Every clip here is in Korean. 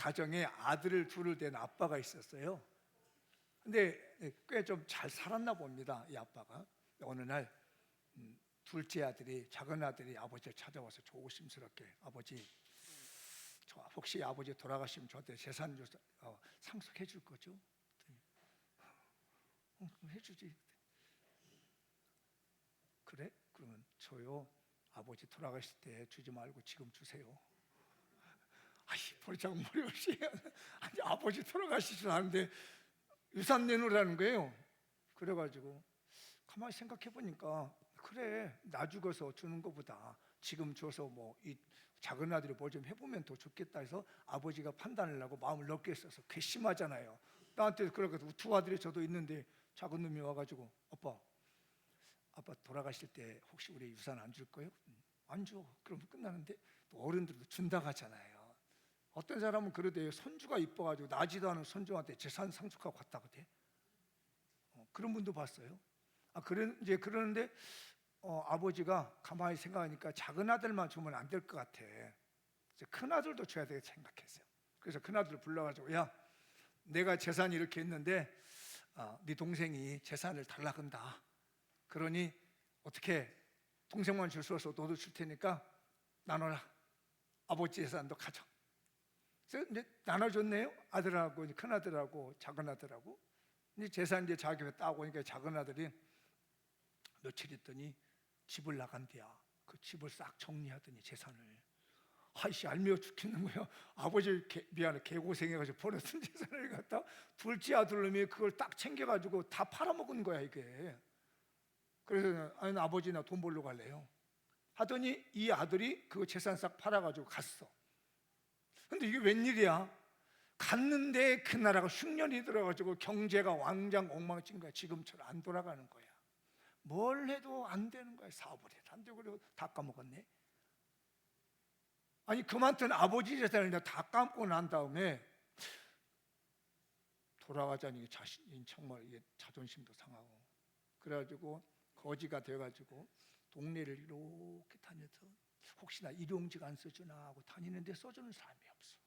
가정에 아들을 둘을 댄 아빠가 있었어요. 근데 꽤 좀 잘 살았나 봅니다, 이 아빠가. 어느 날 둘째 아들이, 작은 아들이 아버지를 찾아와서 조심스럽게, 아버지, 저 혹시 아버지 돌아가시면 저한테 재산 상속해 줄 거죠? 그럼 해주지. 그래? 그러면 저요, 아버지 돌아가실 때 주지 말고 지금 주세요. 아이, 버리장머리 없이. 아니, 아버지 돌아가시질 않는데 유산 내놓으라는 거예요. 그래가지고 가만히 생각해 보니까, 그래, 나 죽어서 주는 것보다 지금 줘서 뭐 이 작은 아들이 뭘 좀 해보면 더 좋겠다 해서 아버지가 판단을 하고 마음을 넓게 써서 괘씸하잖아요. 나한테 그러거든. 두 아들이 저도 있는데 작은 놈이 와가지고, 아빠 돌아가실 때 혹시 우리 유산 안 줄 거예요? 안 줘. 그럼 끝나는데 또 어른들도 준다고 하잖아요. 어떤 사람은 그러대요. 손주가 이뻐가지고 나지도 않은 손주한테 재산 상속하고 갔다고 돼. 그런 분도 봤어요. 이제 그러는데 아버지가 가만히 생각하니까 작은 아들만 주면 안 될 것 같아. 큰 아들도 줘야 되겠다 생각했어요. 그래서 큰 아들을 불러가지고, 야, 내가 재산이 이렇게 있는데 네 동생이 재산을 달라 한다. 그러니 어떻게, 동생만 줄 수 없어 너도 줄 테니까 나눠라. 아버지 재산도 가져. 그래서 이제 나눠줬네요. 아들하고, 큰 아들하고 작은 아들하고. 이제 재산 이제 자기가 따고 오니까 작은 아들이 며칠 있더니 집을 나간대야. 그 집을 싹 정리하더니 재산을, 아이씨, 알미워 죽겠는 거예요. 아버지 미안해, 개고생해가지고 버렸던 재산을 갖다 둘째 아들놈이 그걸 딱 챙겨가지고 다 팔아먹은 거야 이게. 그래서 아니, 아버지 나 돈 벌러 갈래요 하더니 이 아들이 그 재산 싹 팔아가지고 갔어. 근데 이게 웬일이야? 갔는데 그 나라가 흉년이 들어가지고 경제가 왕장 엉망진 거야. 지금처럼 안 돌아가는 거야. 뭘 해도 안 되는 거야. 사업을 해도 안 되고, 그리고 다 까먹었네. 아니, 그만둔 아버지 재산을 다 까먹고 난 다음에 돌아가자니 자신이 정말 자존심도 상하고, 그래가지고 거지가 돼가지고 동네를 이렇게 다녀서 혹시나 일용직 안 써주나 하고 다니는데 써주는 사람이 없어.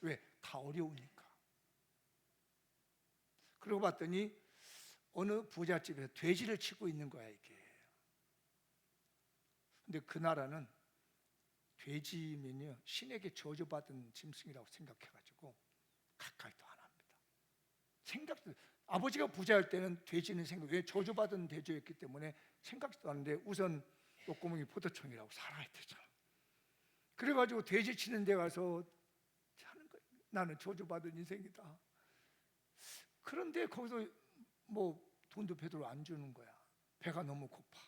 왜? 다 어려우니까. 그러고 봤더니 어느 부잣집에서 돼지를 치고 있는 거야 이게. 근데 그 나라는 돼지면요 신에게 저주받은 짐승이라고 생각해가지고 가까이도 안 합니다. 아버지가 부자일 때는 돼지는 왜 저주받은 돼지였기 때문에 생각도 안 하는데, 우선 똥구멍이 포도청이라고 살아야 되잖아. 그래가지고 돼지 치는 데 가서 하는 거예요. 나는 저주받은 인생이다. 그런데 거기서 뭐 돈도 베드로 안 주는 거야. 배가 너무 고파.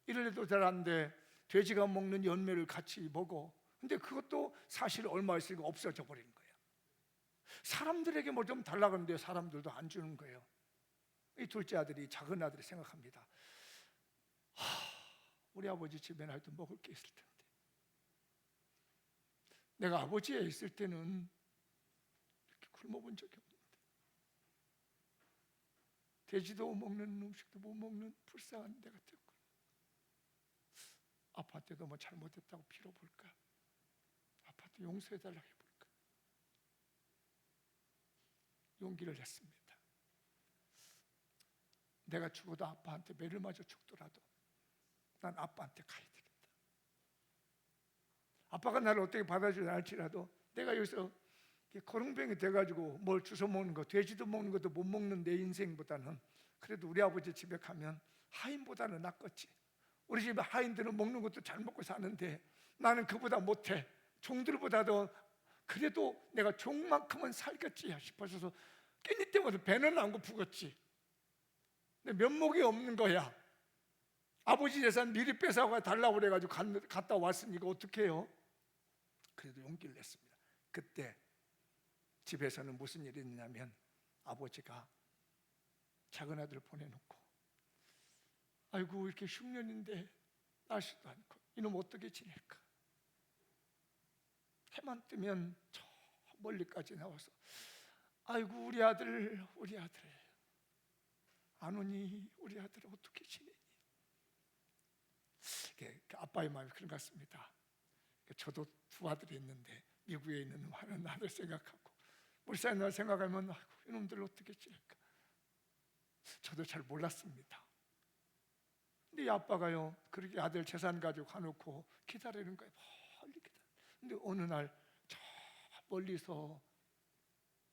이럴래도 잘하는데 돼지가 먹는 열매를 같이 먹어. 근데 그것도 사실 얼마 있으니까 없어져 버리는 거야. 사람들에게 뭐 좀 달라고 하는데 사람들도 안 주는 거예요. 이 둘째 아들이, 작은 아들이 생각합니다. 우리 아버지 집에는 하여튼 먹을 게 있을 텐데, 내가 아버지에 있을 때는 이렇게 굶어본 적이 없는데, 돼지도 먹는 음식도 못 먹는 불쌍한 내가 되었구나. 아파트도 뭐 잘못했다고 빌어볼까? 아파트 용서해달라고 해볼까? 용기를 냈습니다. 내가 죽어도 아빠한테 매를 맞아 죽더라도 난 아빠한테 가야 되겠다. 아빠가 나를 어떻게 받아주지 않을지라도 내가 여기서 거렁뱅이 돼가지고 뭘 주워 먹는 거, 돼지도 먹는 것도 못 먹는 내 인생보다는 그래도 우리 아버지 집에 가면 하인보다는 낫겠지. 우리 집에 하인들은 먹는 것도 잘 먹고 사는데 나는 그보다 못해. 종들보다도 그래도 내가 종만큼은 살겠지 싶어서 끼니 때문에 배는 안 고프겠지. 근데 면목이 없는 거야. 아버지 재산 미리 뺏어가 달라고 그래가지고 갔다 왔으니까 어떻게 해요? 그래도 용기를 냈습니다. 그때 집에서는 무슨 일이 있냐면, 아버지가 작은 아들을 보내놓고, 아이고 이렇게 흉년인데 날씨도 않고 이놈 어떻게 지낼까? 해만 뜨면 저 멀리까지 나와서, 아이고 우리 아들 안 오니, 우리 아들 어떻게 지내니? 아빠의 마음이 그런 것 같습니다. 저도 두 아들이 있는데 미국에 있는 많은 아들 생각하고 물살나 생각하면 아이고, 이놈들 어떻게 지낼까. 저도 잘 몰랐습니다. 근데 이 아빠가요 그렇게 아들 재산 가지고 가놓고 기다리는 거예요. 멀리 기다려. 근데 어느 날 저 멀리서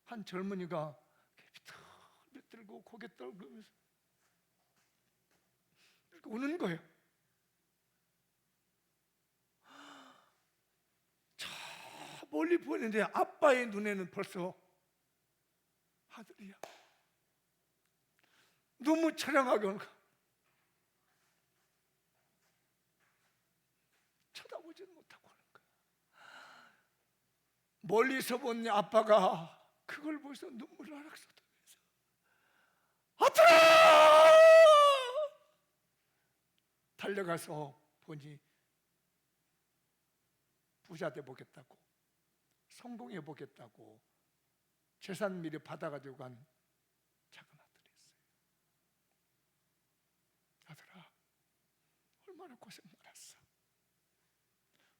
한 젊은이가 비틀비틀고 고개 떨구면서 이렇게 오는 거예요. 저 멀리 보이는데 아빠의 눈에는 벌써 아들이야. 너무 처량하게 오는 거야. 쳐다보지는 못하고 하는 거야. 멀리서 본 아빠가 그걸 보면서 눈물을 하락 쏟아내면서 아들아! 달려가서 보니 부자 돼 보겠다고, 성공해 보겠다고 재산 미리 받아가지고 간 작은 아들이었어요. 아들아, 얼마나 고생 많았어.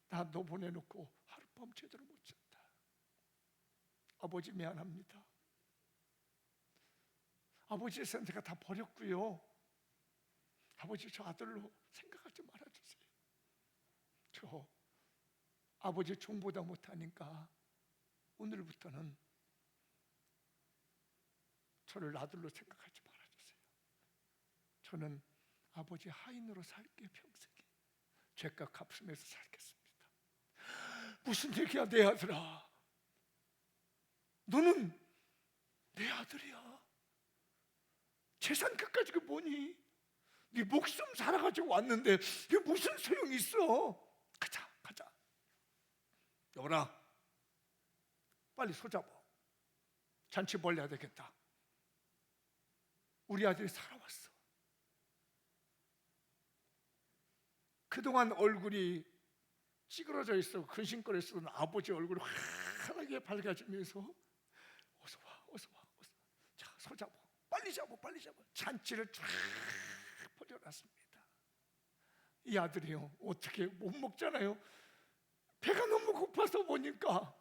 나 너 보내놓고 하룻밤 제대로 못 잤다. 아버지 미안합니다. 아버지의 선택가 다 버렸고요. 아버지 저 아들로 생각하지 말아주세요. 저 아버지 종보다 못하니까 오늘부터는 저를 아들로 생각하지 말아주세요. 저는 아버지 하인으로 살게 평생에 죄값 갚으면서 살겠습니다. 무슨 얘기야 내 아들아. 너는 내 아들이야. 재산 끝까지 그 뭐니? 네 목숨 살아가지고 왔는데 이게 무슨 소용이 있어. 가자 가자. 여보라 빨리 손잡아. 잔치 벌려야 되겠다. 우리 아들이 살아왔어. 그동안 얼굴이 찌그러져 있어 근심거려 쓰던 아버지 얼굴이 환하게 밝아지면서 어서 와 어서 와 어서 와. 자 손잡아. 빨리 잡아 빨리 잡아. 잔치를 쫙 벌여놨습니다. 이 아들이요 어떻게 못 먹잖아요. 배가 너무 고파서 보니까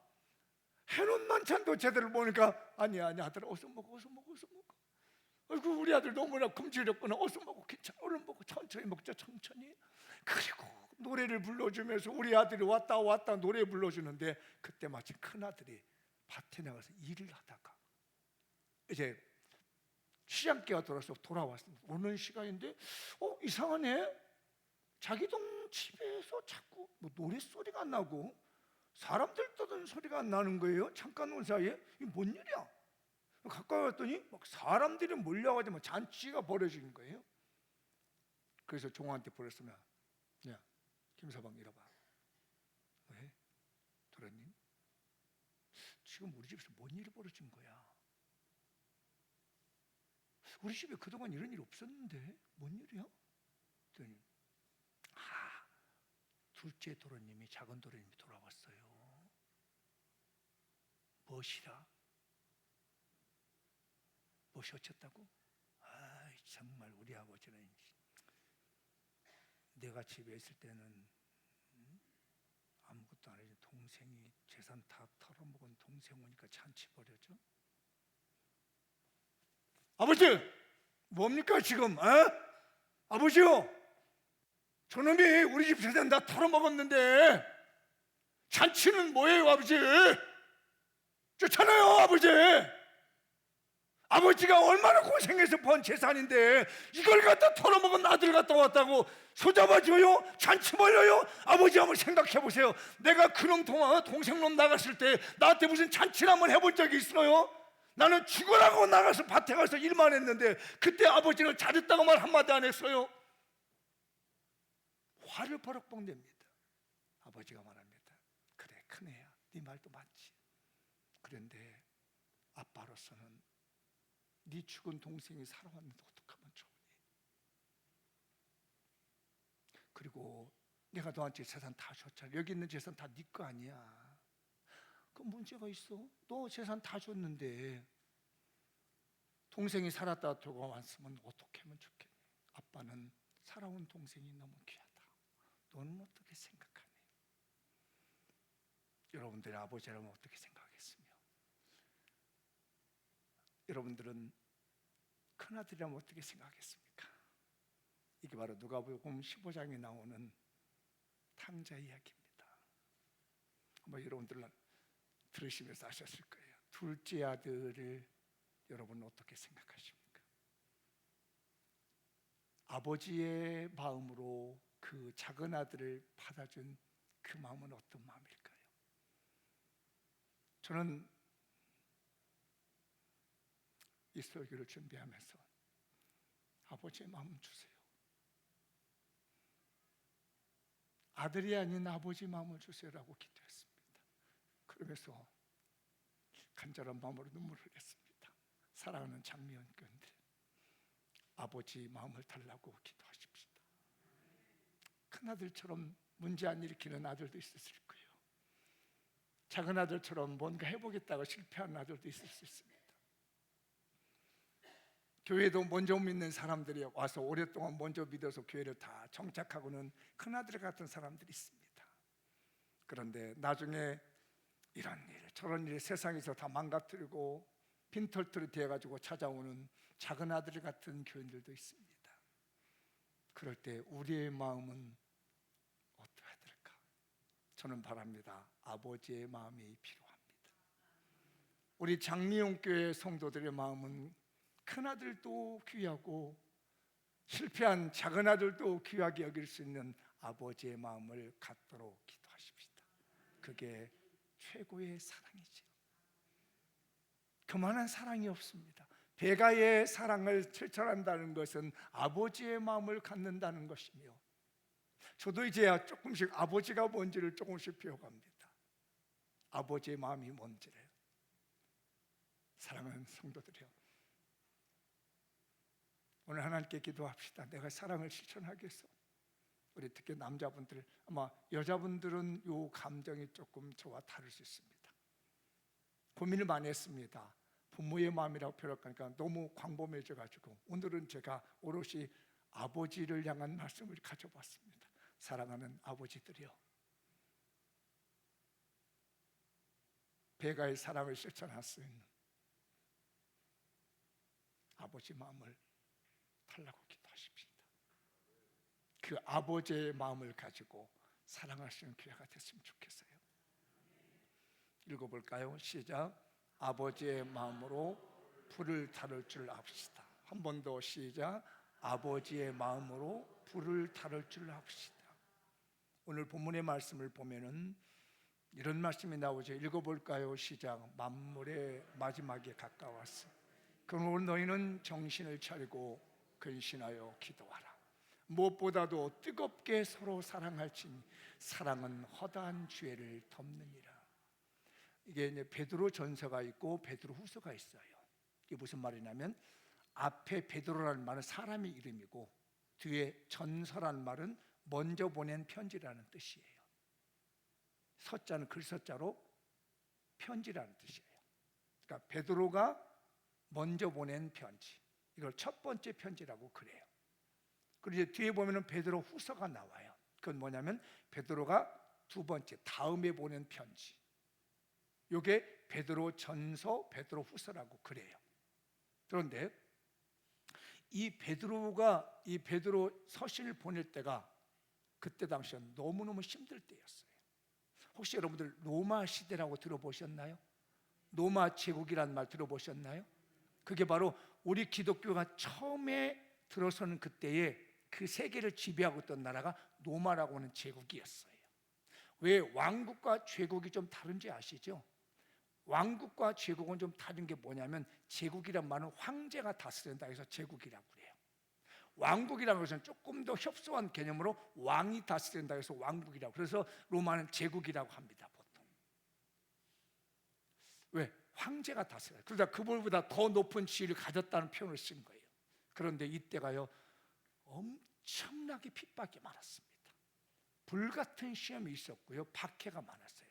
해놓은 만찬도 제대로 보니까 아니야 아들 어서 먹어 어서 먹어 어서 먹어. 아이고 우리 아들 너무나 금지렸구나. 어서 먹어 괜찮아 얼른 먹어 천천히 먹자 천천히. 그리고 노래를 불러주면서 우리 아들이 왔다 왔다 노래 불러주는데 그때 마침 큰아들이 밭에 나가서 일을 하다가 이제 시장기가 돌아서 돌아왔습니다. 오는 시간인데 이상하네. 자기 동 집에서 자꾸 뭐 노랫소리가 안 나고 사람들 떠드는 소리가 안 나는 거예요. 잠깐 온 사이에. 이게 뭔 일이야? 가까이 왔더니 막 사람들이 몰려가지고 잔치가 벌어지는 거예요. 그래서 종한테 보냈으면 야 김서방 이리 봐. 왜? 도련님 지금 우리 집에서 뭔 일이 벌어진 거야? 우리 집에 그동안 이런 일 없었는데 뭔 일이야? 그랬더니 둘째 도련님이 작은 도련님이 돌아왔어요. 무엇이라? 무엇이 어쨌다고? 정말 우리 아버지는 내가 집에 있을 때는 아무것도 안 해준 동생이 재산 다 털어먹은 동생 오니까 잔치 벌여줘? 아버지! 뭡니까 지금? 아버지요! 저놈이 우리 집 재산 다 털어먹었는데 잔치는 뭐예요 아버지? 좋잖아요 아버지! 아버지가 얼마나 고생해서 번 재산인데 이걸 갖다 털어먹은 아들 갖다 왔다고 손잡아줘요? 잔치 벌려요? 아버지 한번 생각해보세요. 내가 그놈 동생놈 나갔을 때 나한테 무슨 잔치를 한번 해본 적이 있어요? 나는 죽으라고 나가서 밭에 가서 일만 했는데 그때 아버지는 잘했다고 말 한마디 안 했어요. 화를 버럭 냅니다. 아버지가 말합니다. 그래 큰애야 네 말도 맞지. 그런데 아빠로서는 네 죽은 동생이 살아왔는데 어떡하면 좋으니? 그리고 내가 너한테 재산 다 줬잖아. 여기 있는 재산 다 네 거 아니야. 그 문제가 있어? 너 재산 다 줬는데 동생이 살았다 돌아왔으면 어떻게 하면 좋겠니? 아빠는 살아온 동생이 너무 귀하다. 너는 어떻게 생각하니? 여러분들의 아버지라면 어떻게 생각하겠으며, 여러분들은 큰아들이라면 어떻게 생각하겠습니까? 이게 바로 누가복음 15장에 나오는 탕자 이야기입니다. 아마 여러분들은 들으시면서 아셨을 거예요. 둘째 아들을 여러분은 어떻게 생각하십니까? 아버지의 마음으로 그 작은 아들을 받아준 그 마음은 어떤 마음일까요? 저는 이 설교를 준비하면서 아버지의 마음 주세요, 아들이 아닌 아버지 마음을 주세요라고 기도했습니다. 그러면서 간절한 마음으로 눈물을 흘렸습니다. 사랑하는 장미연 교인들, 아버지 마음을 달라고 기도하십시다. 큰아들처럼 문제 안 일으키는 아들도 있었을 거예요. 작은 아들처럼 뭔가 해보겠다고 실패하는 아들도 있을 수 있습니다. 교회도 먼저 믿는 사람들이 와서 오랫동안 먼저 믿어서 교회를 다 정착하고는 큰아들 같은 사람들이 있습니다. 그런데 나중에 이런 일 저런 일 세상에서 다 망가뜨리고 빈털터리 되어가지고 찾아오는 작은 아들 같은 교인들도 있습니다. 그럴 때 우리의 마음은 어떠해야 될까? 저는 바랍니다. 아버지의 마음이 필요합니다. 우리 장미용 교회 성도들의 마음은 큰아들도 귀하고 실패한 작은 아들도 귀하게 여길 수 있는 아버지의 마음을 갖도록 기도하십시다. 그게 최고의 사랑이죠. 그만한 사랑이 없습니다. 배가의 사랑을 실천한다는 것은 아버지의 마음을 갖는다는 것이며, 저도 이제야 조금씩 아버지가 뭔지를 조금씩 배워갑니다. 아버지의 마음이 뭔지를. 사랑하는 성도들이여, 오늘 하나님께 기도합시다. 내가 사랑을 실천하기 위해서. 우리 특히 남자분들, 아마 여자분들은 이 감정이 조금 저와 다를 수 있습니다. 고민을 많이 했습니다. 부모의 마음이라고 표현하니까 너무 광범위해져가지고 오늘은 제가 오롯이 아버지를 향한 말씀을 가져봤습니다. 사랑하는 아버지들이여, 배가의 사랑을 실천할 수 있는 아버지 마음을 달라고 기도하십시다. 그 아버지의 마음을 가지고 사랑할 수 있는 교회가 됐으면 좋겠어요. 읽어볼까요? 시작. 아버지의 마음으로 불을 다룰 줄 압시다. 한 번 더 시작. 아버지의 마음으로 불을 다룰 줄 압시다. 오늘 본문의 말씀을 보면은 이런 말씀이 나오죠. 읽어볼까요? 시작. 만물의 마지막에 가까웠어. 그러므로 너희는 정신을 차리고 근신하여 기도하라. 무엇보다도 뜨겁게 서로 사랑할지니 사랑은 허다한 죄를 덮느니라. 이게 이제 베드로 전서가 있고 베드로 후서가 있어요. 이게 무슨 말이냐면 앞에 베드로라는 말은 사람의 이름이고 뒤에 전서라는 말은 먼저 보낸 편지라는 뜻이에요. 서자는 글서자로 편지라는 뜻이에요. 그러니까 베드로가 먼저 보낸 편지, 이걸 첫 번째 편지라고 그래요. 그리고 이제 뒤에 보면은 베드로 후서가 나와요. 그건 뭐냐면 베드로가 두 번째 다음에 보낸 편지. 이게 베드로 전서, 베드로 후서라고 그래요. 그런데 이 베드로가 이 베드로 서신을 보낼 때가 그때 당시에 너무너무 힘들 때였어요. 혹시 여러분들 로마 시대라고 들어보셨나요? 로마 제국이란 말 들어보셨나요? 그게 바로 우리 기독교가 처음에 들어서는 그때에 그 세계를 지배하고 있던 나라가 로마라고 하는 제국이었어요. 왜 왕국과 제국이 좀 다른지 아시죠? 왕국과 제국은 좀 다른 게 뭐냐면 제국이란 말은 황제가 다스린다 해서 제국이라고 그래요. 왕국이라는 것은 조금 더 협소한 개념으로 왕이 다스린다 해서 왕국이라고. 그래서 로마는 제국이라고 합니다, 보통. 왜? 황제가 다스려요. 그러다 그들보다 더 높은 지위를 가졌다는 표현을 쓴 거예요. 그런데 이때가요 엄청나게 핍박이 많았습니다. 불같은 시험이 있었고요, 박해가 많았어요.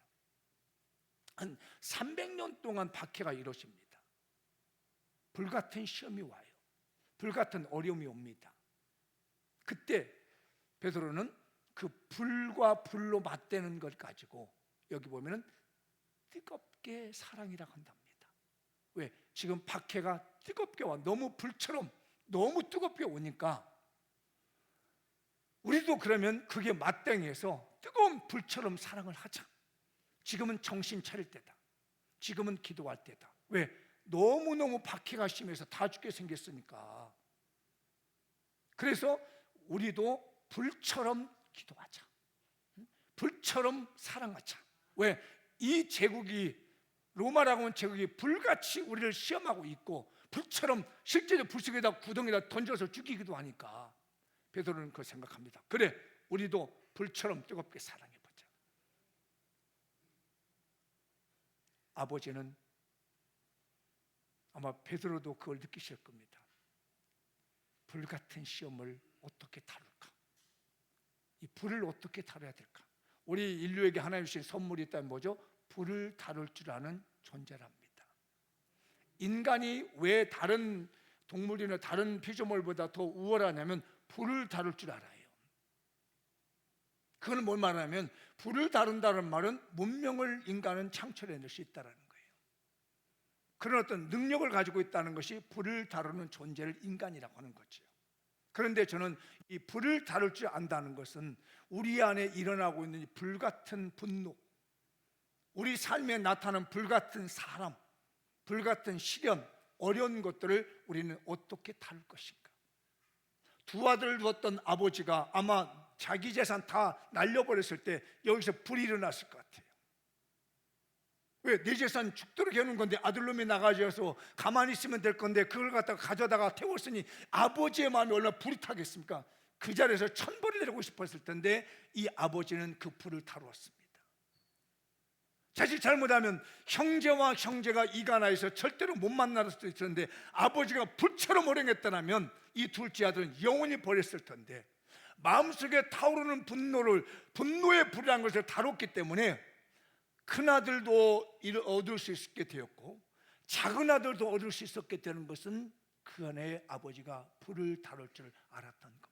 한 300년 동안 박해가 이루어집니다. 불같은 시험이 와요. 불같은 어려움이 옵니다. 그때 베드로는 그 불과 불로 맞대는 걸 가지고 여기 보면은 뜨겁게 사랑이라고 한답니다. 왜? 지금 박해가 뜨겁게 와, 너무 불처럼 너무 뜨겁게 오니까 우리도 그러면 그게 맞대응해서 뜨거운 불처럼 사랑을 하자. 지금은 정신 차릴 때다. 지금은 기도할 때다. 왜? 너무너무 박해가 심해서 다 죽게 생겼으니까. 그래서 우리도 불처럼 기도하자. 불처럼 사랑하자. 왜? 이 제국이, 로마라고 하는 제국이 불같이 우리를 시험하고 있고 불처럼 실제로 불 속에다 구덩이에다 던져서 죽이기도 하니까 베드로는 그걸 생각합니다. 그래, 우리도 불처럼 뜨겁게 사랑해보자. 아버지는 아마 베드로도 그걸 느끼실 겁니다. 불같은 시험을 어떻게 다룰까? 이 불을 어떻게 다뤄야 될까? 우리 인류에게 하나님 주신 선물이 있다면 뭐죠? 불을 다룰 줄 아는 존재랍니다. 인간이 왜 다른 동물이나 다른 피조물보다 더 우월하냐면 불을 다룰 줄 알아요. 그건 뭘 말하냐면 불을 다룬다는 말은 문명을 인간은 창출해낼 수 있다는 거예요. 그런 어떤 능력을 가지고 있다는 것이 불을 다루는 존재를 인간이라고 하는 거죠. 그런데 저는 이 불을 다룰 줄 안다는 것은 우리 안에 일어나고 있는 이 불같은 분노, 우리 삶에 나타나는 불같은 사람, 불같은 시련, 어려운 것들을 우리는 어떻게 다룰 것인가? 두 아들을 두었던 아버지가 아마 자기 재산 다 날려버렸을 때 여기서 불이 일어났을 것 같아요. 왜? 내 재산 죽도록 해놓은 건데 아들놈이 나가져서 가만히 있으면 될 건데 그걸 갖다가 가져다가 태웠으니 아버지의 마음이 얼마나 불이 타겠습니까? 그 자리에서 천벌을 내리고 싶었을 텐데 이 아버지는 그 불을 다루었습니다. 자칫 잘못하면 형제와 형제가 이가 나해서 절대로 못 만날 수도 있었는데 아버지가 불처럼 호령했더라면 이 둘째 아들은 영원히 버렸을 텐데 마음속에 타오르는 분노의 불이라는 것을 다뤘기 때문에 큰아들도 얻을 수 있게 되었고 작은 아들도 얻을 수 있었게 되는 것은 그 안에 아버지가 불을 다룰 줄 알았던 겁니다.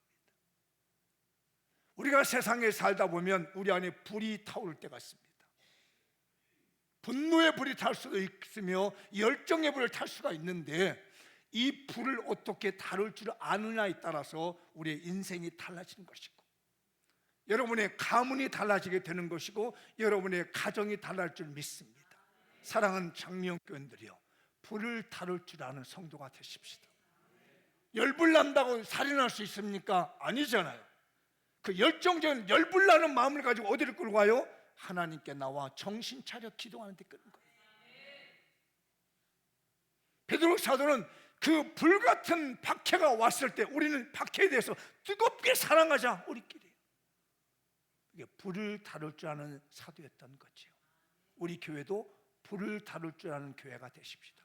우리가 세상에 살다 보면 우리 안에 불이 타오를 때가 있습니다. 분노의 불이 탈 수도 있으며 열정의 불을 탈 수가 있는데 이 불을 어떻게 다룰 줄 아느냐에 따라서 우리의 인생이 달라지는 것이고 여러분의 가문이 달라지게 되는 것이고 여러분의 가정이 달라질 줄 믿습니다. 사랑하는 장미영교인들이여, 불을 다룰 줄 아는 성도가 되십시다. 열불 난다고 살인할 수 있습니까? 아니잖아요. 그 열정적인 열불 나는 마음을 가지고 어디를 끌고 가요? 하나님께 나와 정신 차려 기도하는 데 끄는 거예요. 베드로 사도는 그 불같은 박해가 왔을 때 우리는 박해에 대해서 뜨겁게 사랑하자, 우리끼리. 이게 불을 다룰 줄 아는 사도였던 거죠. 우리 교회도 불을 다룰 줄 아는 교회가 되십시다.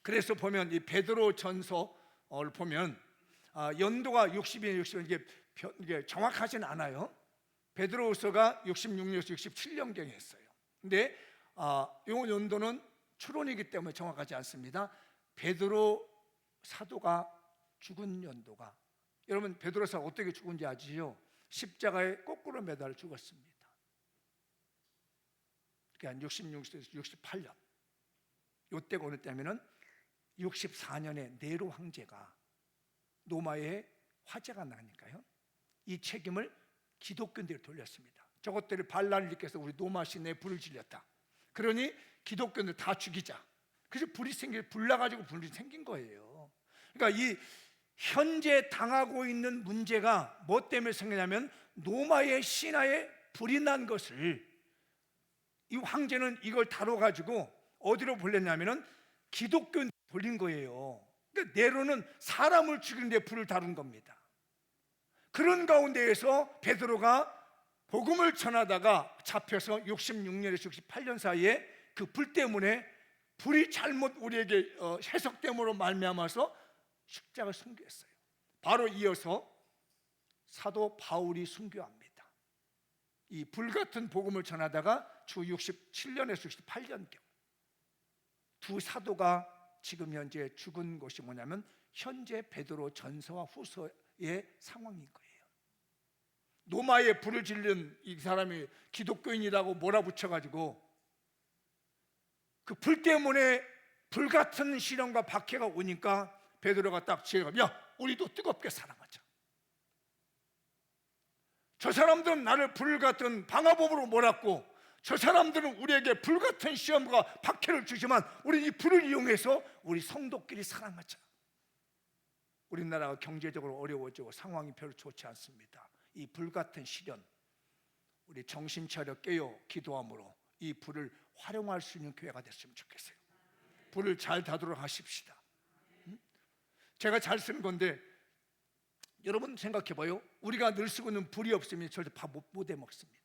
그래서 보면 이 베드로 전서를 보면 연도가 60년, 이게 정확하진 않아요. 베드로후서가 66년에서 67년경에 했어요. 근데 이 연도는 추론이기 때문에 정확하지 않습니다. 베드로 사도가 죽은 연도가, 여러분 베드로 사도가 어떻게 죽은지 아시죠? 십자가에 거꾸로 매달려 죽었습니다. 그러니까 66에서 68년 이때가 어느 때면은 64년에 네로 황제가 로마에 화재가 나니까요, 이 책임을 기독교인들이 돌렸습니다. 저것들이 반란을 일으켜서 우리 로마 시내에 불을 질렸다. 그러니 기독교인들 다 죽이자. 그래서 불 나가지고 불이 생긴 거예요. 그러니까 이 현재 당하고 있는 문제가 뭐 때문에 생기냐면 로마의 신하에 불이 난 것을 이 황제는 이걸 다뤄가지고 어디로 돌렸냐면은 기독교인 돌린 거예요. 그러니까 네로는 사람을 죽이는 데 불을 다룬 겁니다. 그런 가운데에서 베드로가 복음을 전하다가 잡혀서 66년에서 68년 사이에 그 불 때문에 불이 잘못 우리에게 해석됨으로 말미암아서 십자가를 순교했어요. 바로 이어서 사도 바울이 순교합니다. 이 불같은 복음을 전하다가 주 67년에서 68년경 두 사도가 지금 현재 죽은 곳이 뭐냐면 현재 베드로 전서와 후서의 상황인 거예요. 로마에 불을 질른 이 사람이 기독교인이라고 몰아붙여가지고 그 불 때문에 불같은 시련과 박해가 오니까 베드로가 딱 지혜가, 야, 우리도 뜨겁게 사랑하자. 저 사람들은 나를 불같은 방화범으로 몰았고, 저 사람들은 우리에게 불같은 시험과 박해를 주지만 우리는 이 불을 이용해서 우리 성도끼리 사랑하자. 우리나라가 경제적으로 어려워지고 상황이 별로 좋지 않습니다. 이 불같은 시련, 우리 정신 차려 깨어 기도함으로 이 불을 활용할 수 있는 교회가 됐으면 좋겠어요. 불을 잘 다도록 하십시다. 제가 잘 쓰는 건데 여러분 생각해봐요. 우리가 늘 쓰고 있는 불이 없으면 절대 밥 못 해 먹습니다.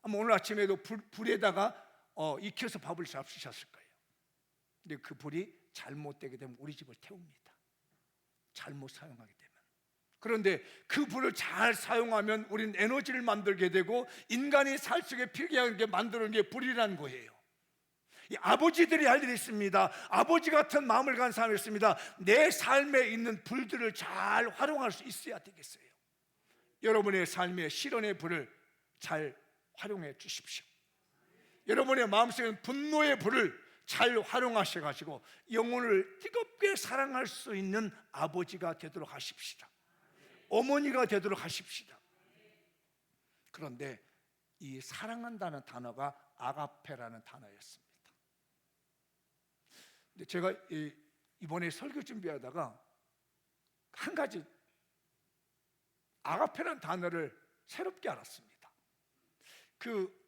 아마 오늘 아침에도 불에다가 익혀서 밥을 잡수셨을 거예요. 근데 그 불이 잘못되게 되면 우리 집을 태웁니다. 잘못 사용하게 되면. 그런데 그 불을 잘 사용하면 우리는 에너지를 만들게 되고 인간이 살 속에 필요하게 만드는 게 불이라는 거예요. 이 아버지들이 할 일이 있습니다. 아버지 같은 마음을 가진 사람이 있습니다. 내 삶에 있는 불들을 잘 활용할 수 있어야 되겠어요. 여러분의 삶의 시련의 불을 잘 활용해 주십시오. 여러분의 마음속에 있는 분노의 불을 잘 활용하셔가지고 영혼을 뜨겁게 사랑할 수 있는 아버지가 되도록 하십시다. 어머니가 되도록 하십시다. 그런데 이 사랑한다는 단어가 아가페라는 단어였습니다. 근데 제가 이번에 설교 준비하다가 한 가지 아가페라는 단어를 새롭게 알았습니다.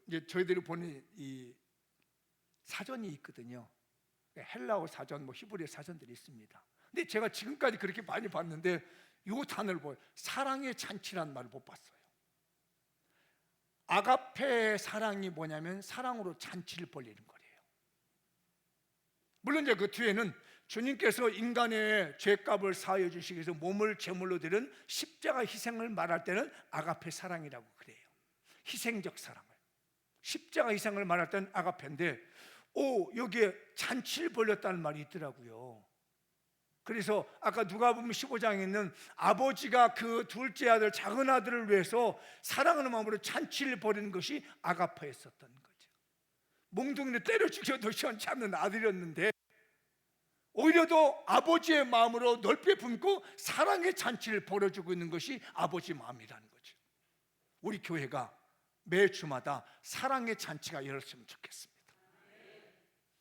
이제 저희들이 보는 이 사전이 있거든요. 헬라어 사전, 히브리어 사전들이 있습니다. 근데 제가 지금까지 그렇게 많이 봤는데 이 단어를 보여, 사랑의 잔치라는 말을 못 봤어요. 아가페의 사랑이 뭐냐면 사랑으로 잔치를 벌이는 거예요. 물론 이제 그 뒤에는 주님께서 인간의 죄값을 사하여 주시기 위해서 몸을 제물로 드린 십자가 희생을 말할 때는 아가페 사랑이라고 그래요. 희생적 사랑을, 십자가 희생을 말할 때는 아가페인데 여기에 잔치를 벌였다는 말이 있더라고요. 그래서 아까 누가복음 15장에 있는 아버지가 그 둘째 아들, 작은 아들을 위해서 사랑하는 마음으로 잔치를 벌이는 것이 아가페였었던 거죠. 몽둥이를 때려 죽여도 시원치 않는 아들이었는데 오히려 더 아버지의 마음으로 넓게 품고 사랑의 잔치를 벌여주고 있는 것이 아버지 마음이라는 거죠. 우리 교회가 매 주마다 사랑의 잔치가 열렸으면 좋겠습니다.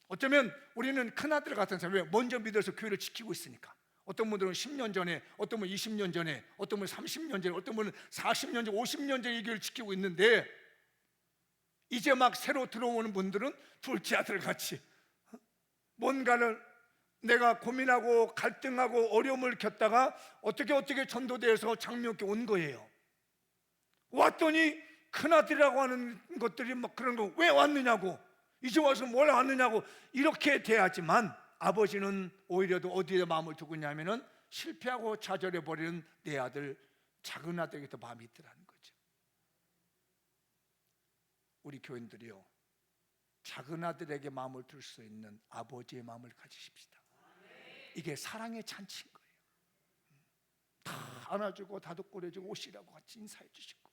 어쩌면 우리는 큰아들 같은 사람이 먼저 믿어서 교회를 지키고 있으니까, 어떤 분들은 10년 전에, 어떤 분은 20년 전에, 어떤 분은 30년 전에, 어떤 분은 40년 전, 50년 전에 이 교회를 지키고 있는데 이제 막 새로 들어오는 분들은 둘째 아들 같이 뭔가를 내가 고민하고 갈등하고 어려움을 겪다가 어떻게 전도돼서 장로교회 온 거예요. 왔더니 큰아들이라고 하는 것들이 막 그런 거 왜 왔느냐고, 이제 와서 뭘 왔느냐고 이렇게 돼야지만 아버지는 오히려 더 어디에 마음을 두고 있냐면은 실패하고 좌절해버리는 내 아들, 작은 아들에게 더 마음이 있더라는 거죠. 우리 교인들이요, 작은 아들에게 마음을 둘 수 있는 아버지의 마음을 가지십시다. 이게 사랑의 잔치인 거예요. 다 안아주고 다독거려주고 오시라고 같이 인사해 주시고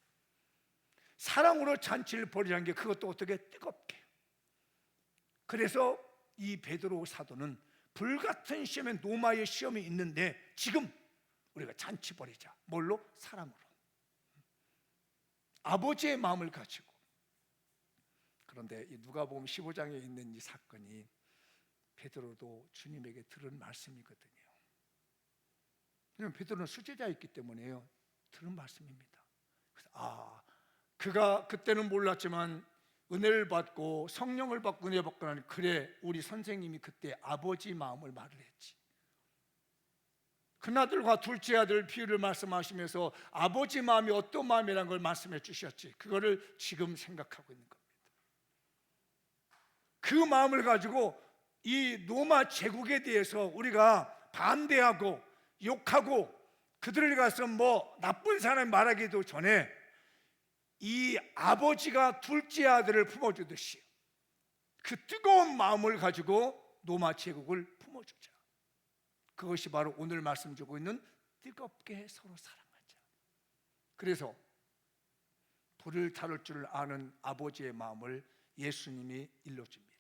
사랑으로 잔치를 벌이라는 게 그것도 어떻게 뜨겁게. 그래서 이 베드로 사도는 불같은 시험에 노마의 시험이 있는데 지금 우리가 잔치 벌이자. 뭘로? 사랑으로. 아버지의 마음을 가지고. 그런데 이 누가복음 15장에 있는 이 사건이 베드로도 주님에게 들은 말씀이거든요. 왜냐하면 베드로는 수제자였기 때문에요. 들은 말씀입니다. 그래서 그가 그때는 몰랐지만 은혜를 받고 성령을 받고 은혜 받고 나니 그래, 우리 선생님이 그때 아버지 마음을 말을 했지. 큰아들과 둘째 아들 비유를 말씀하시면서 아버지 마음이 어떤 마음이라는 걸 말씀해 주셨지. 그거를 지금 생각하고 있는 겁니다. 그 마음을 가지고 이 로마 제국에 대해서 우리가 반대하고 욕하고 그들을 가서 나쁜 사람이 말하기도 전에 이 아버지가 둘째 아들을 품어주듯이 그 뜨거운 마음을 가지고 로마 제국을 품어주자. 그것이 바로 오늘 말씀 주고 있는 뜨겁게 서로 사랑하자. 그래서 불을 다룰 줄 아는 아버지의 마음을 예수님이 일러줍니다.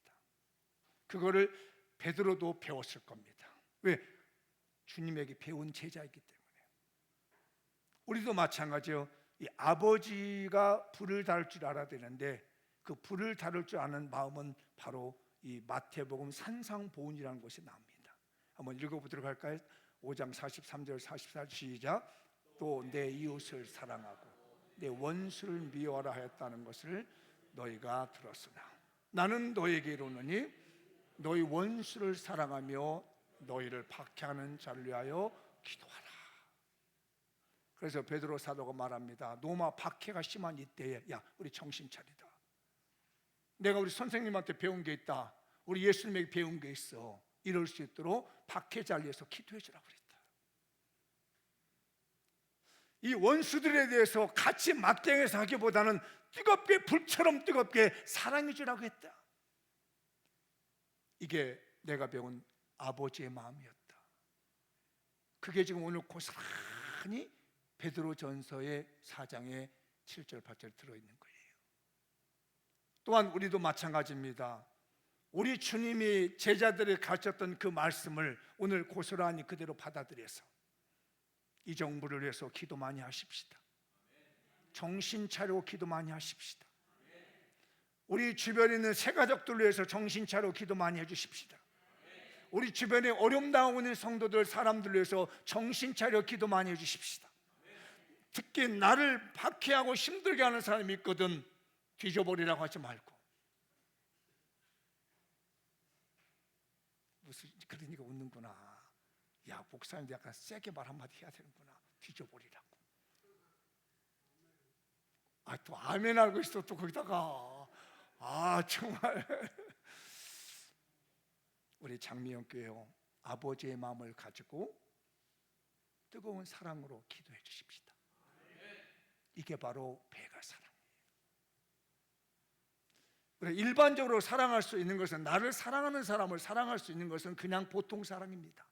그거를 베드로도 배웠을 겁니다. 왜? 주님에게 배운 제자이기 때문에. 우리도 마찬가지요. 이 아버지가 불을 다룰 줄 알아야 되는데 그 불을 다룰 줄 아는 마음은 바로 이 마태복음 산상보훈이라는 것이 나옵니다. 한번 읽어보도록 할까요? 5장 43절 44절 시작. 또 내 이웃을 사랑하고 내 원수를 미워하라 하였다는 것을 너희가 들었으나 나는 너희에게 이르노니 너희 원수를 사랑하며 너희를 박해하는 자를 위하여 기도하라. 그래서 베드로 사도가 말합니다. 노마 박해가 심한 이때에 야 우리 정신 차리다. 내가 우리 선생님한테 배운 게 있다. 우리 예수님에게 배운 게 있어. 이럴 수 있도록 박해 자리에서 기도해 주라고 그랬다. 이 원수들에 대해서 같이 맞대응해서 하기보다는 뜨겁게 불처럼 뜨겁게 사랑해 주라고 했다. 이게 내가 배운 아버지의 마음이었다. 그게 지금 오늘 고스란히 베드로전서의 4장의 7절 8절 들어있는 거예요. 또한 우리도 마찬가지입니다. 우리 주님이 제자들을 가르쳤던 그 말씀을 오늘 고스란히 그대로 받아들여서 이 정부를 위해서 기도 많이 하십시다. 정신 차리고 기도 많이 하십시다. 우리 주변에 있는 새가족들을 위해서 정신 차리고 기도 많이 해주십시다. 우리 주변에 어려움 당하고 있는 성도들, 사람들을 위해서 정신 차려 기도 많이 해주십시다. 특히 나를 박해하고 힘들게 하는 사람이 있거든 뒤져버리라고 하지 말고. 무슨 그러니까 웃는구나. 야 목사님도 약간 세게 말 한마디 해야 되는구나. 뒤져버리라고. 아 또 아멘 알고 있어 또 거기다가. 아 정말. 우리 장미영 교회 아버지의 마음을 가지고 뜨거운 사랑으로 기도해 주십시다. 이게 바로 배가 사랑이에요. 일반적으로 사랑할 수 있는 것은 나를 사랑하는 사람을 사랑할 수 있는 것은 그냥 보통 사랑입니다.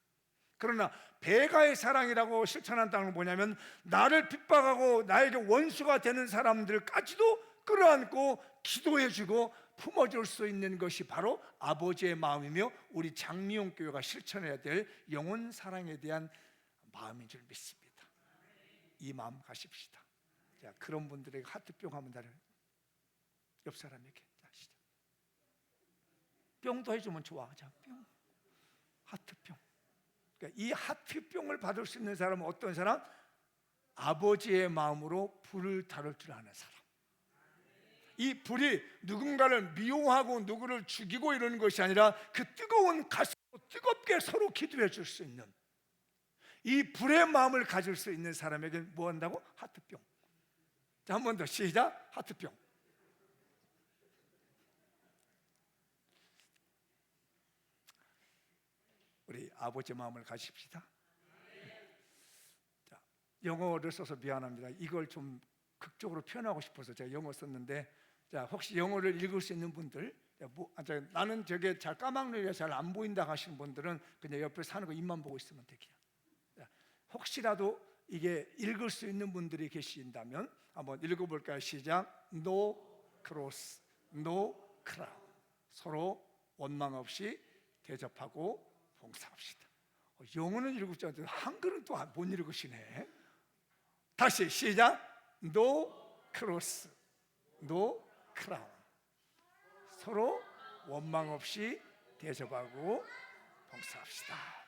그러나 배가의 사랑이라고 실천한다는 건 뭐냐면 나를 핍박하고 나에게 원수가 되는 사람들까지도 끌어안고 기도해주고 품어줄 수 있는 것이 바로 아버지의 마음이며 우리 장미용 교회가 실천해야 될 영혼 사랑에 대한 마음인 줄 믿습니다. 이 마음 가십시다. 자, 그런 분들에게 하트병 하면 다른 옆 사람에게 하시죠. 뿅도 해주면 좋아. 자, 뿅, 하트병. 그러니까 이 하트병을 받을 수 있는 사람은 어떤 사람? 아버지의 마음으로 불을 다룰 줄 아는 사람. 이 불이 누군가를 미워하고 누구를 죽이고 이러는 것이 아니라 그 뜨거운 가슴으로 뜨겁게 서로 기도해 줄 수 있는 이 불의 마음을 가질 수 있는 사람에게 뭐 한다고? 하트병. 자, 한 번 더 시작. 하트병. 우리 아버지 마음을 가집시다. 자, 영어를 써서 미안합니다. 이걸 좀 극적으로 표현하고 싶어서 제가 영어 썼는데, 자, 혹시 영어를 읽을 수 있는 분들, 나는 저게 잘 까막눈이라 잘 안 보인다 하시는 분들은 그냥 옆에 사는 거 입만 보고 있으면 되게요. 혹시라도 이게 읽을 수 있는 분들이 계신다면 한번 읽어볼까요? 시작. No cross, no crown. 서로 원망 없이 대접하고 봉사합시다. 영어는 읽을 줄 알았는데 한글은 또 못 읽으시네. 다시 시작. No cross, no crown. 서로 원망 없이 대접하고 봉사합시다.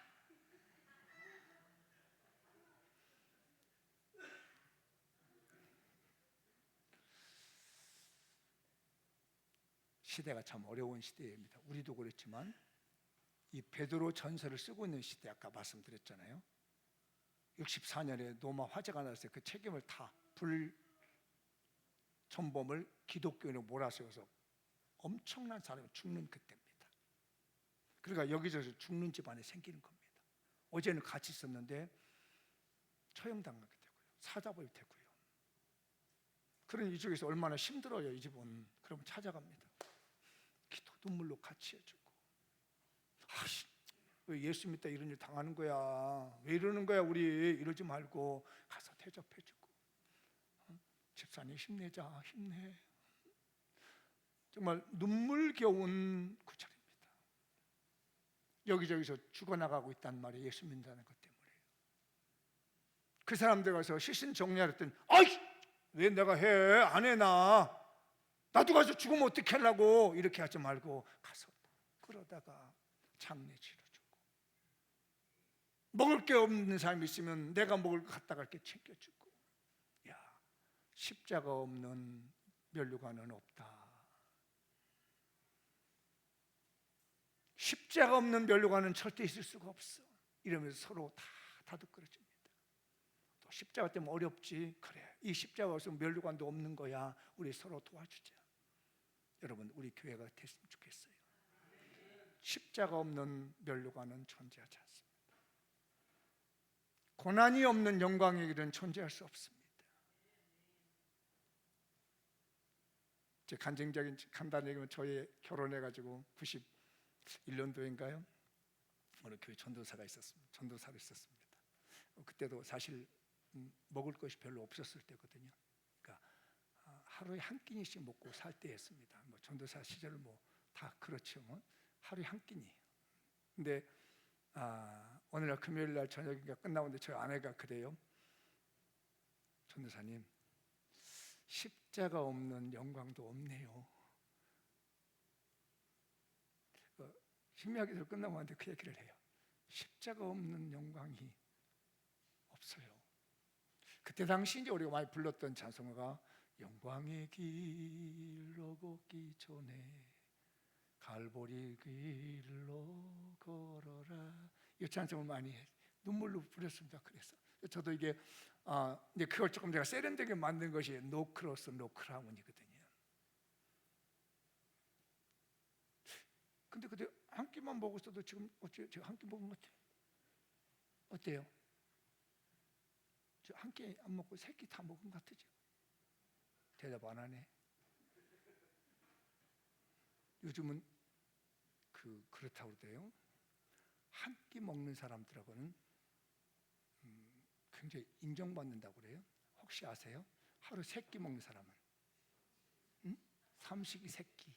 시대가 참 어려운 시대입니다. 우리도 그렇지만 이 베드로 전서를 쓰고 있는 시대, 아까 말씀드렸잖아요. 64년에 노마 화재가 났을 때 그 책임을 다 불천범을 기독교인으로 몰아세워서 엄청난 사람이 죽는 그때입니다. 그러니까 여기저기서 죽는 집안이 생기는 겁니다. 어제는 같이 있었는데 처형당하게 되고요, 사자벌이 되고요. 그런 이쪽에서 얼마나 힘들어요. 이 집은. 그러면 찾아갑니다. 기도 눈물로 같이 해주고, 아씨, 왜 예수 믿다 이런 일 당하는 거야? 왜 이러는 거야? 우리 이러지 말고 가서 대접해주고, 집사님 힘내자, 힘내. 정말 눈물겨운 구절입니다. 여기저기서 죽어나가고 있단 말이에요. 예수 믿는다는 것 때문에. 그 사람들 가서 시신 정리하랬더니 아이 왜 내가 해? 안 해 나. 나도 가서 죽으면 어떻게 하려고. 이렇게 하지 말고 가서 그러다가 장례 치러주고, 먹을 게 없는 사람이 있으면 내가 먹을 거 갖다가 이렇게 챙겨주고. 야, 십자가 없는 면류관은 없다. 십자가 없는 면류관은 절대 있을 수가 없어. 이러면서 서로 다 다독거려줍니다. 또 십자가 때문에 어렵지. 그래, 이 십자가 없으면 면류관도 없는 거야. 우리 서로 도와주자. 여러분, 우리 교회가 됐으면 좋겠어요. 십자가 없는 면류관은 존재하지 않습니다. 고난이 없는 영광의 길은 존재할 수 없습니다. 제 간증적인 간단히 얘기하면 저희 결혼해가지고 91년도인가요? 어느 교회 전도사가 있었습니다. 전도사로 있었습니다. 그때도 사실 먹을 것이 별로 없었을 때거든요. 그러니까 하루에 한 끼니씩 먹고 살 때였습니다. 뭐 전도사 시절 뭐 다 그렇죠. 뭐 하루에 한 끼니. 근데 어느 날 금요일 날 저녁인가 끝나는데 저희 아내가 그래요. 전도사님, 십자가 없는 영광도 없네요. 신명기도 끝나고 하는데 그 얘기를 해요. 십자가 없는 영광이 없어요. 그때 당시 이제 우리가 많이 불렀던 찬송가가 영광의 길로 걷기 전에 갈보리 길로 걸어라. 이 찬송을 많이 눈물로 부렸습니다. 그래서 저도 이게 이제 그걸 조금 제가 세련되게 만든 것이 노크로스 노크라운이거든요. 근데 그때 한 끼만 먹었어도 지금 어째 제가 한 끼 먹은 것 같아요. 어때요? 저 한 끼 안 먹고 세 끼 다 먹은 것 같으죠? 대답 안 하네. 요즘은 그렇다고 그래요. 한 끼 먹는 사람들하고는 굉장히 인정받는다고 그래요. 혹시 아세요? 하루 세 끼 먹는 사람은 삼식이 세 끼.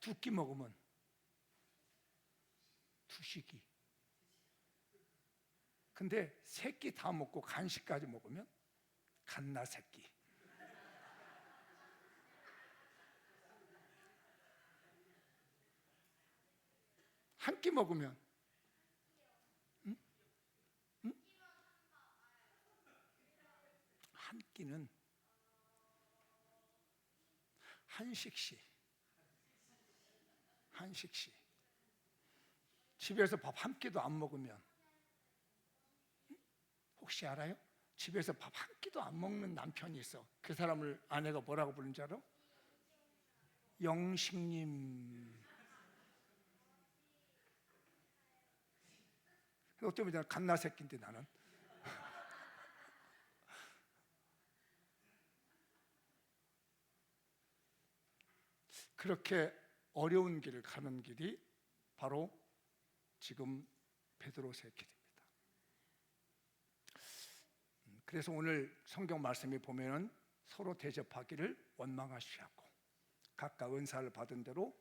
두 끼 먹으면 두식이. 근데 세 끼 다 먹고 간식까지 먹으면 갓나 새끼. 한 끼 먹으면 한 끼는 한식시. 집에서 밥 한 끼도 안 먹으면, 혹시 알아요? 집에서 밥 한 끼도 안 먹는 남편이 있어. 그 사람을 아내가 뭐라고 부르는 줄 알아? 영식님. 어쩌면 나는 갓나 새끼인데 나는. 그렇게 어려운 길을 가는 길이 바로 지금 베드로서의 길입니다. 그래서 오늘 성경 말씀에 보면은 서로 대접하기를 원망하시고 각각 은사를 받은 대로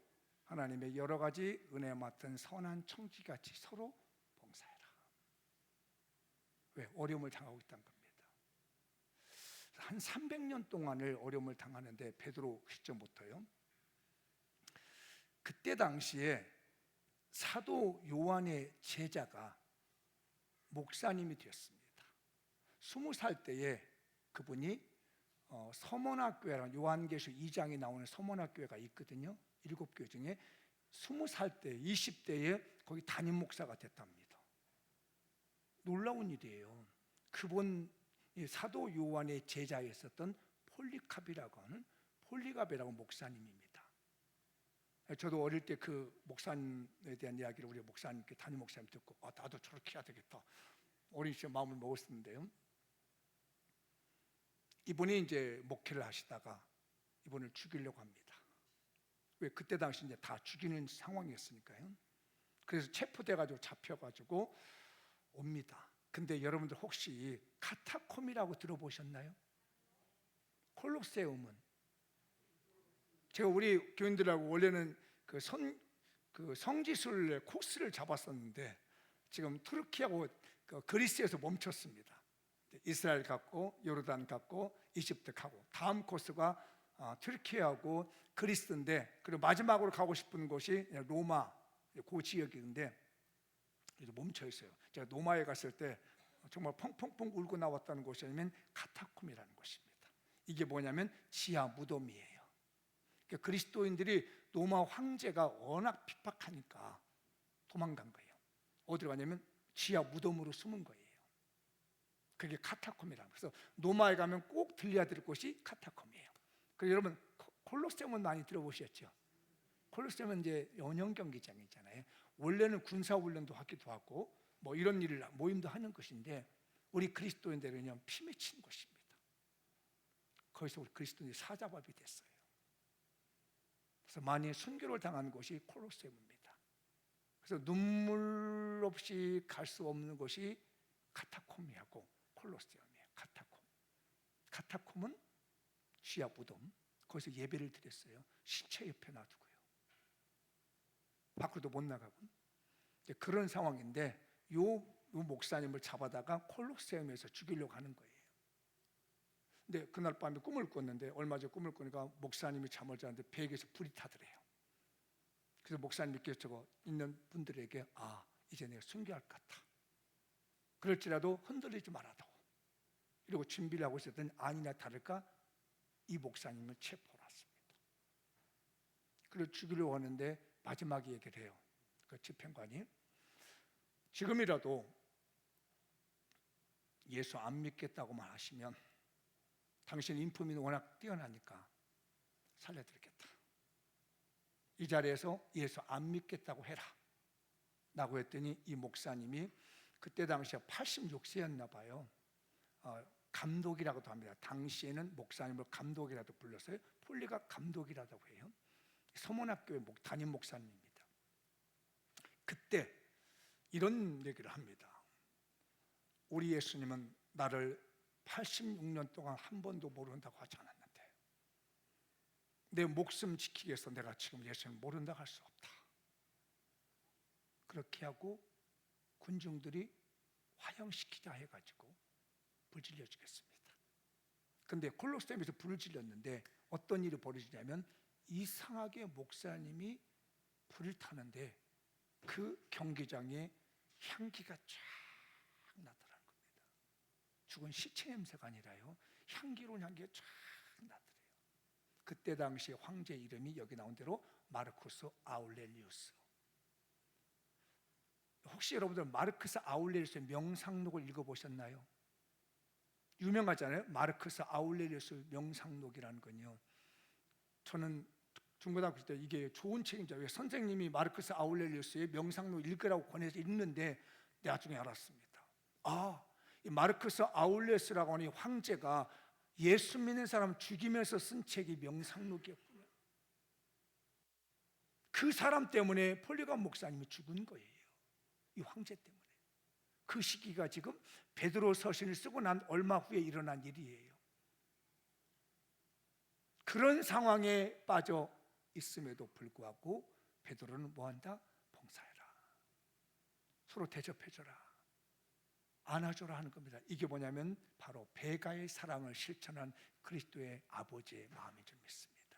하나님의 여러 가지 은혜 맡은 선한 청지같이 서로 봉사해라. 왜? 어려움을 당하고 있다는 겁니다. 한 300년 동안을 어려움을 당하는데 베드로 시점부터요. 그때 당시에 사도 요한의 제자가 목사님이 되었습니다. 20살 때에 그분이 서머나교회라는 요한계시록 2장에 나오는 서머나교회가 있거든요. 7교회 중에 20살 때, 20대에 거기 담임 목사가 됐답니다. 놀라운 일이에요. 그분 사도 요한의 제자였었던 폴리갑이라고 하는 폴리갑이라고 목사님입니다. 저도 어릴 때 그 목사님에 대한 이야기를 우리 목사님께 담임 목사님 듣고 나도 저렇게 해야 되겠다. 어린 시절 마음을 먹었었는데요. 이분이 이제 목회를 하시다가 이분을 죽이려고 합니다. 왜? 그때 당시 이제 다 죽이는 상황이었으니까요. 그래서 체포돼가지고 잡혀가지고 옵니다. 근데 여러분들 혹시 카타콤이라고 들어보셨나요? 콜로세움은 제가 우리 교인들하고 원래는 그 성지순례 코스를 잡았었는데 지금 터키하고 그리스에서 멈췄습니다. 이스라엘 갔고 요르단 갔고 이집트 가고 다음 코스가 터키하고 그리스인데, 그리고 마지막으로 가고 싶은 곳이 로마 그 지역인데 이제 멈춰 있어요. 제가 로마에 갔을 때 정말 펑펑펑 울고 나왔다는 곳이 아니면 카타콤이라는 곳입니다. 이게 뭐냐면 지하 무덤이에요. 그러니까 그리스도인들이 로마 황제가 워낙 핍박하니까 도망간 거예요. 어디로 가냐면 지하 무덤으로 숨은 거예요. 그게 카타콤이라는 거예요. 그래서 로마에 가면 꼭 들려야 될 곳이 카타콤이에요. 그래서 여러분 콜로세움은 많이 들어보셨죠? 콜로세움은 이제 연영 경기장이잖아요. 원래는 군사 훈련도 하기도 하고 뭐 이런 일을 모임도 하는 것인데 우리 그리스도인들은 그냥 피 맺힌 곳입니다. 거기서 우리 그리스도인들이 사자밥이 됐어요. 그래서 많이 순교를 당한 곳이 콜로세움입니다. 그래서 눈물 없이 갈 수 없는 곳이 카타콤이하고 콜로세움이에요. 카타콤은 지하 무덤, 거기서 예배를 드렸어요. 신체 옆에 놔두고요. 밖으로도 못 나가고. 그런 상황인데 요 목사님을 잡아다가 콜로세움에서 죽이려고 하는 거예요. 근데 그날 밤에 꿈을 꿨는데, 얼마 전에 꿈을 꾸니까 목사님이 잠을 자는데 베개에서 불이 타더래요. 그래서 목사님께서 저거 있는 분들에게 이제 내가 순교할 것 같다. 그럴지라도 흔들리지 말아다오. 이러고 준비를 하고 있었더니 아니나 다를까 이 목사님을 체포를 했습니다. 그리고 죽이려고 하는데 마지막에 얘기를 해요. 그 집행관이 지금이라도 예수 안 믿겠다고만 하시면 당신 인품이 워낙 뛰어나니까 살려드리겠다. 이 자리에서 예수 안 믿겠다고 해라 라고 했더니 이 목사님이 그때 당시에 86세였나 봐요. 감독이라고도 합니다. 당시에는 목사님을 감독이라도 불렀어요. 폴리가 감독이라고 해요. 서문학교의 담임 목사님입니다. 그때 이런 얘기를 합니다. 우리 예수님은 나를 86년 동안 한 번도 모른다고 하지 않았는데 내 목숨 지키기 위해서 내가 지금 예수님을 모른다고 할 수 없다. 그렇게 하고 군중들이 화형시키자 해가지고 불 질러주겠습니다. 그런데 콜로세움에서 불을 질렀는데 어떤 일이 벌어지냐면 이상하게 목사님이 불을 타는데 그 경기장에 향기가 쫙 나더라는 겁니다. 죽은 시체 냄새가 아니라요, 향기로운 향기가 쫙 나더래요. 그때 당시 황제 이름이 여기 나온 대로 마르쿠스 아울렐리우스. 혹시 여러분들 마르크스 아울렐리우스의 명상록을 읽어보셨나요? 유명하잖아요. 마르크스 아울렐리우스 명상록이라는 건요, 저는 중고등학교 때 이게 좋은 책임자, 왜 선생님이 마르크스 아울렐리우스의 명상록 읽으라고 권해서 읽는데 나중에 알았습니다. 이 마르크스 아울렐리우스라고 하는 황제가 예수 믿는 사람 죽이면서 쓴 책이 명상록이었군요. 그 사람 때문에 폴리감 목사님이 죽은 거예요. 이 황제 때문에. 그 시기가 지금 베드로 서신을 쓰고 난 얼마 후에 일어난 일이에요. 그런 상황에 빠져 있음에도 불구하고 베드로는 뭐한다? 봉사해라, 서로 대접해줘라, 안아줘라 하는 겁니다. 이게 뭐냐면 바로 배가의 사랑을 실천한 그리스도의 아버지의 마음인 줄 믿습니다.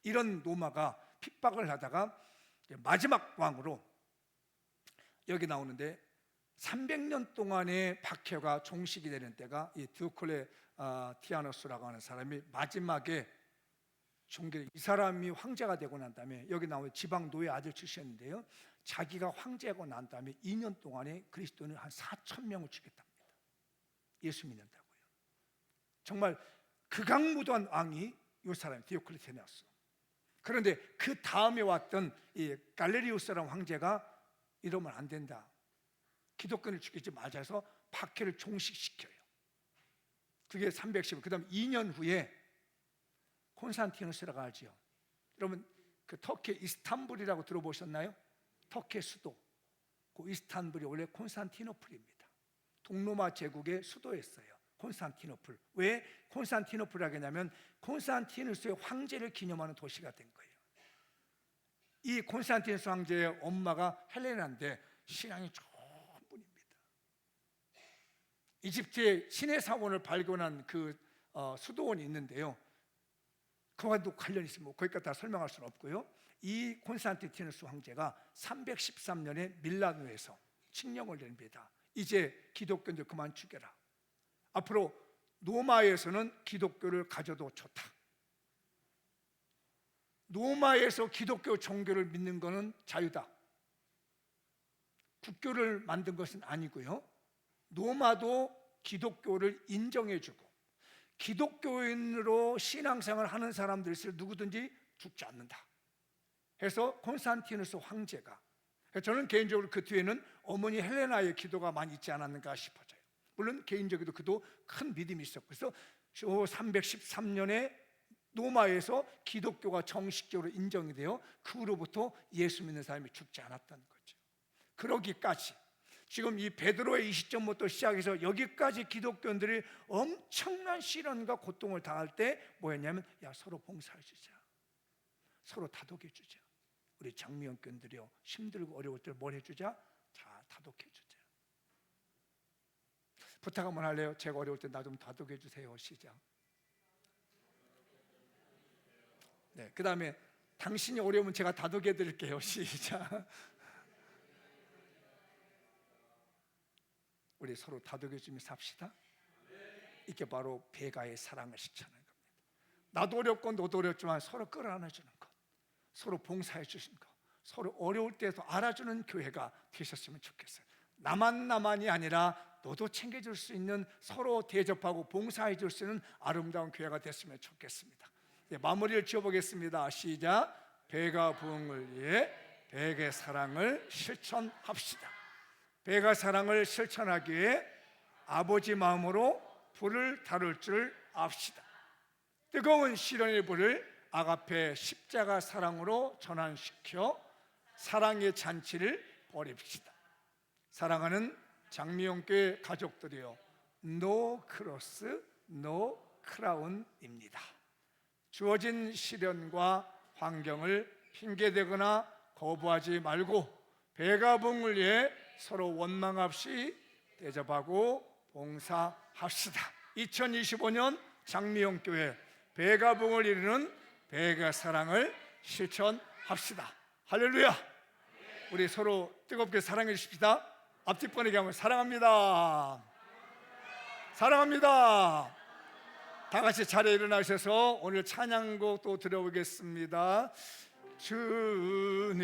이런 로마가 핍박을 하다가 마지막 왕으로 여기 나오는데 300년 동안의 박해가 종식이 되는 때가 이 디오클레티아누스라고 하는 사람이 마지막에 이 사람이 황제가 되고 난 다음에 여기 나오는 지방 노예 아들 출신인데요, 자기가 황제하고 난 다음에 2년 동안에 그리스도인을 한 4,000명을 죽였답니다. 예수 믿는다고요. 정말 극악무도한 왕이 이 사람 디오클레티아누스. 그런데 그 다음에 왔던 이 갈레리우스라는 황제가 이러면 안 된다, 기독교를 죽이지 말자 해서 박해를 종식시켜요. 그게 310년. 그 다음 2년 후에 콘스탄티누스라고 하죠. 여러분 그 터키 이스탄불이라고 들어보셨나요? 터키 수도. 그 이스탄불이 원래 콘스탄티노플입니다. 동로마 제국의 수도였어요, 콘스탄티노플. 왜 콘스탄티노플이라고 하냐면 콘스탄티누스의 황제를 기념하는 도시가 된 거예요. 이 콘스탄티누스 황제의 엄마가 헬레나인데 신앙이 좋은 분입니다. 이집트에 신의 사원을 발견한 그 수도원이 있는데요, 그와도 관련이 있습니다. 거기까지 다 설명할 수는 없고요. 이 콘스탄티누스 황제가 313년에 밀라노에서 칙령을 내립니다. 이제 기독교인들 그만 죽여라. 앞으로 로마에서는 기독교를 가져도 좋다. 로마에서 기독교 종교를 믿는 것은 자유다. 국교를 만든 것은 아니고요, 로마도 기독교를 인정해주고 기독교인으로 신앙생활을 하는 사람들이 있을 누구든지 죽지 않는다 해서 콘스탄티누스 황제가, 저는 개인적으로 그 뒤에는 어머니 헬레나의 기도가 많이 있지 않았는가 싶어져요. 물론 개인적으로도 그도 큰 믿음이 있었고, 그래서 313년에 로마에서 기독교가 정식적으로 인정이 되어 그 후로부터 예수 믿는 사람이 죽지 않았다는 거죠. 그러기까지 지금 이 베드로의 이 시점부터 시작해서 여기까지 기독교인들이 엄청난 시련과 고통을 당할 때 뭐였냐면, 야, 서로 봉사해 주자, 서로 다독여 주자. 우리 장미영 교인들이요, 힘들고 어려울 때 뭘 해주자? 자, 다독여 주자. 부탁 한번 할래요? 제가 어려울 때 나 좀 다독여 주세요. 시작. 네, 그 다음에 당신이 어려우면 제가 다독여 드릴게요. 시작. 우리 서로 다독여 주며 삽시다. 이게 바로 배가의 사랑을 실천하는 겁니다. 나도 어렵고 너도 어렵지만 서로 끌어안아 주는 것, 서로 봉사해 주신 것, 서로 어려울 때도 알아주는 교회가 되셨으면 좋겠어요. 나만이 아니라 너도 챙겨줄 수 있는, 서로 대접하고 봉사해 줄 수 있는 아름다운 교회가 됐으면 좋겠습니다. 네, 마무리를 지어보겠습니다. 시작. 배가 부흥을 위해 백의 사랑을 실천합시다. 배가 사랑을 실천하기 위해 아버지 마음으로 불을 다룰 줄 압시다. 뜨거운 시련의 불을 아가페 십자가 사랑으로 전환시켜 사랑의 잔치를 벌입시다. 사랑하는 장미영교회 가족들이요, 노 크로스 노 크라운입니다. 주어진 시련과 환경을 핑계대거나 거부하지 말고 배가 부흥을 위해 서로 원망 없이 대접하고 봉사합시다. 2025년 장미영교회 배가 부흥을 이루는 배가 사랑을 실천합시다. 할렐루야. 우리 서로 뜨겁게 사랑해 주십시다. 앞뒤 번호기 하면 사랑합니다. 사랑합니다. 다 같이 자리에 일어나셔서 오늘 찬양곡 또 들어보겠습니다. 주님